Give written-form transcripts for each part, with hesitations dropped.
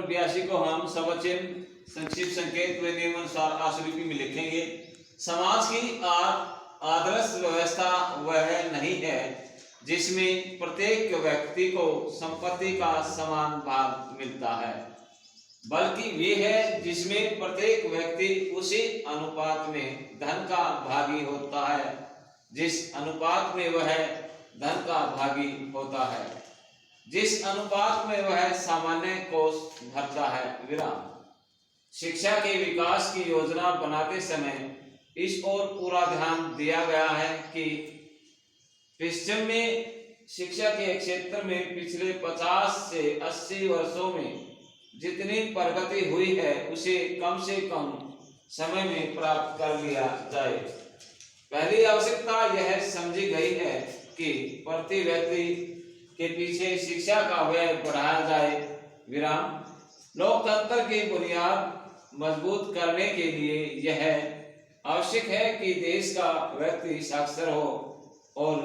82 को हम सवचिन्ह संक्षिप्त संकेत व नियमानुसार आशुलिपि में लिखेंगे। समाज की आदर्श व्यवस्था वह नहीं है जिसमें प्रत्येक व्यक्ति को संपत्ति का समान भाग मिलता है, बल्कि वे है जिसमें प्रत्येक व्यक्ति उसी अनुपात में धन का भागी होता है जिस अनुपात में वह धन का भागी होता है, जिस अनुपात में वह सामान्य कोष भरता है। विराम। शिक्षा के विकास की योजना बनाते समय इस ओर पूरा ध्यान दिया गया है कि पश्चिम में शिक्षा के क्षेत्र में पिछले 50 से 80 वर्षों में जितनी प्रगति हुई है उसे कम से कम समय में प्राप्त कर लिया जाए। पहली आवश्यकता यह समझी गई है कि प्रति व्यक्ति के पीछे शिक्षा का व्यय बढ़ाया जाए। विराम। लोकतंत्र की बुनियाद मजबूत करने के लिए यह आवश्यक है कि देश का व्यक्ति साक्षर हो और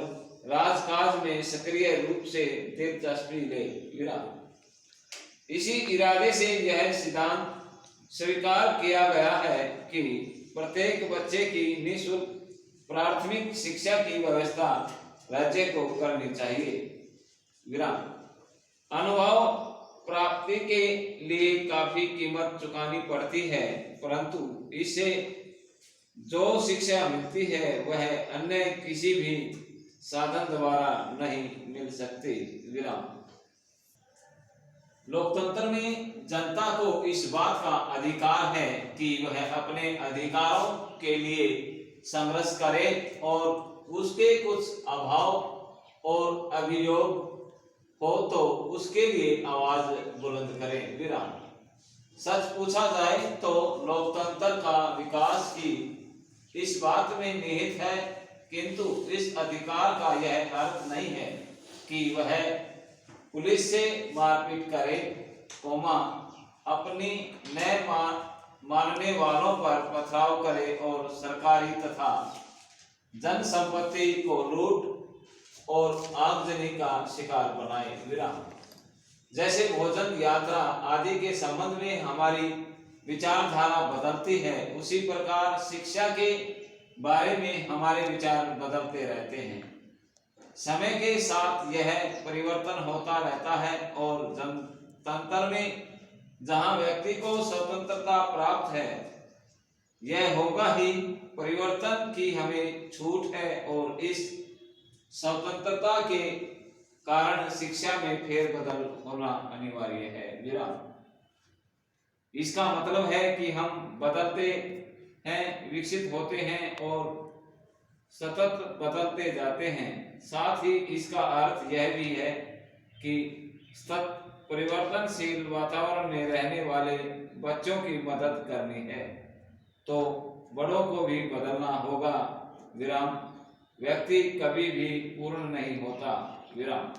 राजकाज में सक्रिय रूप से दिलचस्पी ले। विराम। इसी इरादे से यह सिद्धांत स्वीकार किया गया है कि प्रत्येक बच्चे की निःशुल्क प्राथमिक शिक्षा की व्यवस्था राज्य को करनी चाहिए। विराम। अनुभव प्राप्ति के लिए काफी कीमत चुकानी पड़ती है, परंतु इससे जो शिक्षा मिलती है वह अन्य किसी भी साधन द्वारा नहीं मिल सकती। विराम। लोकतंत्र में जनता को इस बात का अधिकार है कि वह अपने अधिकारों के लिए संघर्ष करे और उसके कुछ अभाव और अभियोग हो तो उसके लिए आवाज बुलंद करें। विराम। सच पूछा जाए तो लोकतंत्र का विकास की इस बात में निहित है, किंतु इस अधिकार का यह अर्थ नहीं है कि वह पुलिस से मारपीट करे, अपनी न मानने वालों पर पथराव करे और सरकारी तथा जन संपत्ति को लूट और आगजनी का शिकार बनाए। विराम। जैसे भोजन, यात्रा आदि के संबंध में हमारी विचारधारा बदलती है, उसी प्रकार शिक्षा के बारे में हमारे विचार बदलते रहते हैं। समय के साथ यह परिवर्तन होता रहता है और जनतंत्र में जहां व्यक्ति को स्वतंत्रता प्राप्त है, यह होगा ही परिवर्तन की हमें छूट है और इस स्वतंत्रता के कारण शिक्षा में फेरबदल होना अनिवार्य है। विराम। इसका मतलब है कि हम बदलते हैं, विकसित होते हैं और सतत बदलते जाते हैं। साथ ही इसका अर्थ यह भी है कि सतत परिवर्तनशील वातावरण में रहने वाले बच्चों की मदद करनी है, तो बड़ों को भी बदलना होगा। विराम। व्यक्ति कभी भी पूर्ण नहीं होता। विराम।